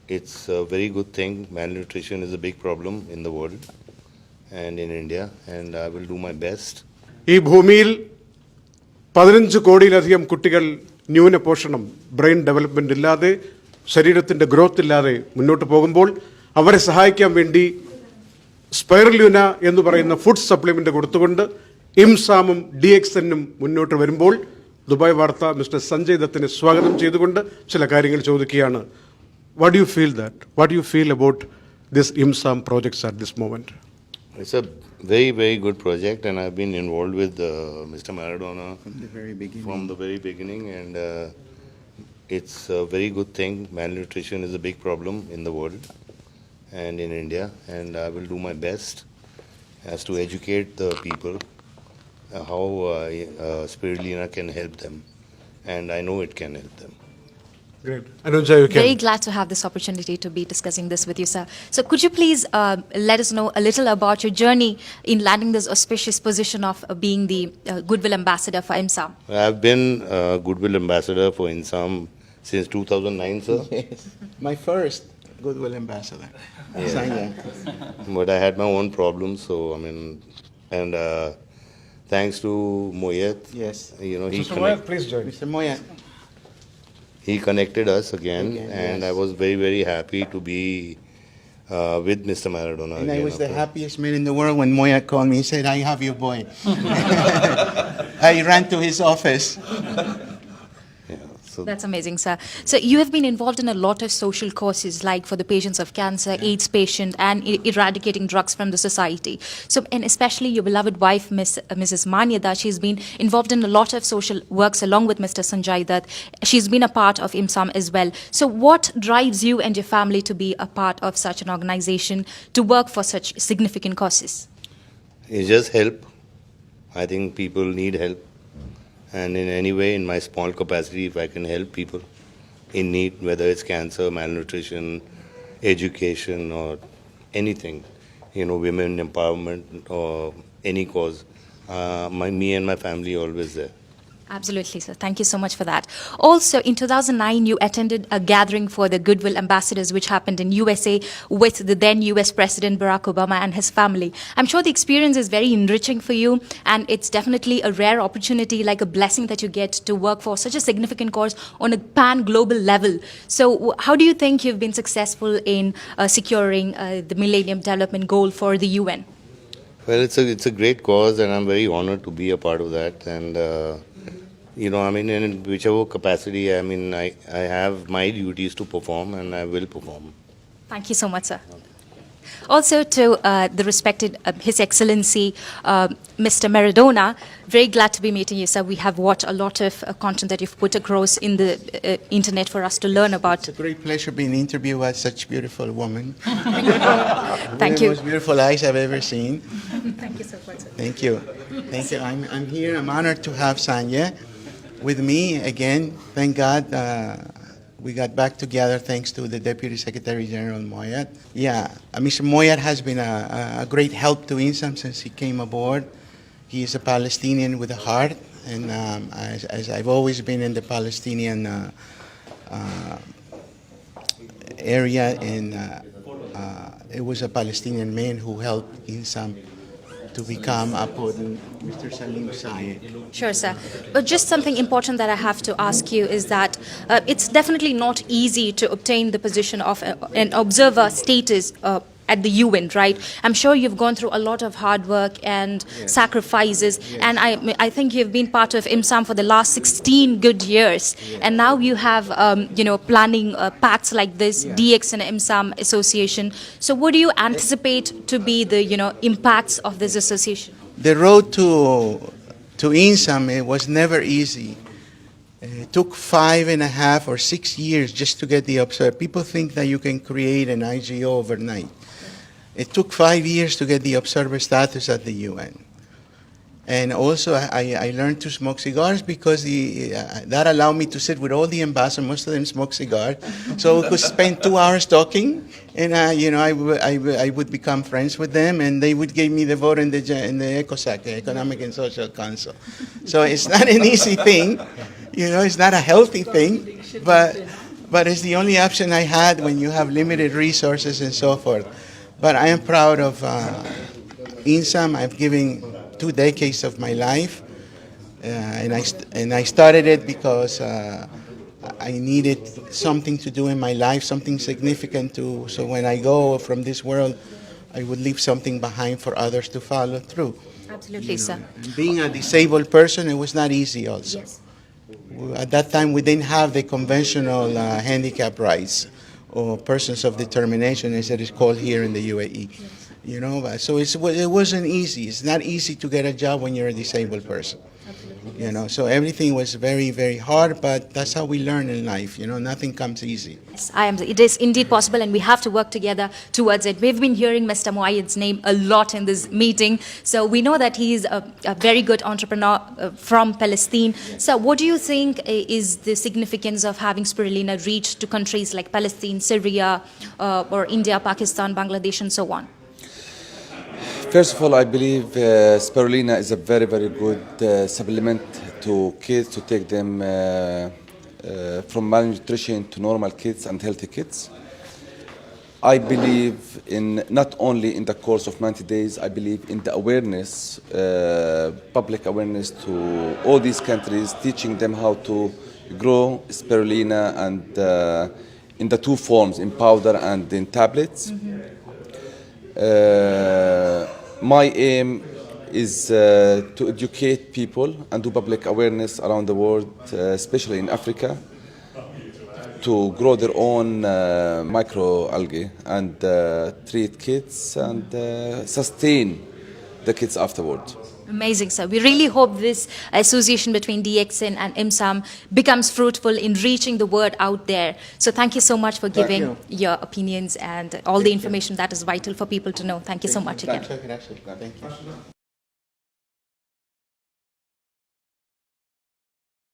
it's a very good thing. Malnutrition is a big problem in the world and in India, and I will do my best. ഈ ഭൂമിയിൽ 15 കോടിയിലധികം കുട്ടികൾ ന്യൂനപോഷണം, brain development ഇല്ലാതെ, ശരീരത്തിൻ്റെ growth ഇല്ലാതെ മുന്നോട്ട് പോകുമ്പോൾ അവരെ സഹായിക്കാൻ വേണ്ടി സ്പൈറല്യൂന എന്ന് പറയുന്ന ഫുഡ് സപ്ലിമെൻ്റ് കൊടുത്തുകൊണ്ട് ഇംസാമും DXNും മുന്നോട്ട് വരുമ്പോൾ ദുബായ് വാർത്ത മിസ്റ്റർ സഞ്ജയ് ദത്തിനെ സ്വാഗതം ചെയ്തുകൊണ്ട് ചില കാര്യങ്ങൾ ചോദിക്കുകയാണ്. What you feel that? What you feel about this ഇംസാം projects at this moment? It's a very, very good project, and I've been involved with Mr. Maradona from the very beginning, and it's a very good thing. Malnutrition is a big problem in the world and in India, and I will do my best as to educate the people how spirulina can help them, and I know it can help them. Great. Anuja, you can. Very glad to have this opportunity to be discussing this with you, sir. So could you please let us know a little about your journey in landing this auspicious position of being the Goodwill Ambassador for IMSAM? I've been Goodwill Ambassador for INSAM since 2009, sir. Yes, my first Goodwill Ambassador. Yeah. But I had my own problems, so I mean, and thanks to Moyet, Yes. you know, Mr. Moyet, please join. Mr. Moya. he connected us again, and yes. I was very, very happy to be with Mr. Maradona. And I again was the after. happiest man in the world when Moya called me and said, I have your boy. I ran to his office. Yeah, so That's amazing, sir. So you have been involved in a lot of social causes, like for the patients of cancer, AIDS patient, and eradicating drugs from the society. So, and especially your beloved wife, Mrs. 𝗓𝗓𝗦𝗓𝗓, she's been involved in a lot of social works along with Mr. Sanjay Dutt. She's been a part of IMSAM as well. So what drives you and your family to be a part of such an organization, to work for such significant causes? it's just help. I think people need help, and in any way, in my small capacity, if I can help people in need, whether it's cancer, malnutrition, education, or anything, you know, women empowerment or any cause, me and my family always there. Absolutely, sir. Thank you so much for that. Also, in 2009, you attended a gathering for the Goodwill Ambassadors, which happened in USA with the then US President Barack Obama and his family. I'm sure the experience is very enriching for you, and it's definitely a rare opportunity, like a blessing that you get to work for such a significant cause on a pan-global level. So how do you think you've been successful in securing the Millennium Development Goal for the UN? Well, it's a great cause, and I'm very honored to be a part of that. And you know, I mean, in whichever capacity, I mean, I have my duties to perform, and I will perform. Thank you so much, sir. Also to the respected His Excellency Mr. Maradona, very glad to be meeting you, sir. We have watched a lot of content that you've put across in the internet for us to learn about. It's a great pleasure being interviewed by such beautiful woman. Thank The you. most beautiful eyes I've ever seen. Thank you so much, sir. Thank you. Thank you. I'm here. I'm honored to have Sanya with me again. Thank God we got back together thanks to the Deputy Secretary General Moyet. Yeah, Mr. Moyet has been a great help to INSAM since he came aboard. He is a Palestinian with a heart, and as I've always been in the Palestinian area, and it was a Palestinian man who helped INSAM to become Mr. Salim Sayed. Sure, sir. But just something important that I have to ask you is that it's definitely not easy to obtain the position of an observer status at the UN, right? I'm sure you've gone through a lot of hard work and sacrifices, and I think you've been part of IMSAM for the last 16 good years, and now you have, you know, planning pacts like this, DX and IMSAM association. So what do you anticipate to be the, you know, impacts of this association? The road to INSAM, it was never easy. It took 5.5 or 6 years just to get the observer. People think that you can create an IGO overnight. It took 5 years to get the observer status at the UN. And also, I learned to smoke cigars because that allowed me to sit with all the ambassadors. Most of them smoke cigars, so we could spend 2 hours talking, and you know, I would become friends with them, and they would give me the vote in the ECOSOC, the Economic and Social Council. So it's not an easy thing, you know, it's not a healthy thing, but it's the only option I had when you have limited resources and so forth. But I am proud of 𝗓𝗏𝗡. I've given 2 decades of my life, and I started it because I needed something to do in my life, something significant to, so when I go from this world, I would leave something behind for others to follow through. Absolutely, sir. And being a disabled person, it was not easy also. Yes. At that time, we didn't have the conventional handicap rights or persons of determination, as it is called here in the UAE. Yes. You know, so it wasn't easy. It's not easy to get a job when you're a disabled person. You know, so everything was very, very hard, but that's how we learn in life. You know, nothing comes easy. Yes, it is indeed possible, and we have to work together towards it. We've been hearing Mr. 𝗦𝗓𝗓𝗏's name a lot in this meeting, so we know that he is a very good entrepreneur from Palestine. So what do you think is the significance of having spirulina reach to countries like Palestine, Syria, or India, Pakistan, Bangladesh, and so on? First of all, I believe spirulina is a very, very good supplement to kids to take them from malnutrition to normal kids and healthy kids. I believe in not only in the course of 90 days, I believe in the awareness, public awareness to all these countries, teaching them how to grow spirulina and in the 2 forms, in powder and in tablets. My aim is to educate people and do public awareness around the world, especially in Africa, to grow their own microalgae and treat kids and sustain the kids afterward. Amazing, sir. We really hope this association between 𝗓𝗏𝗡𝗏 and 𝗓𝗏𝗡𝗏 becomes fruitful in reaching the word out there. So thank you so much for giving your opinions and all the information that is vital for people to know. Thank you so much again. Thank you.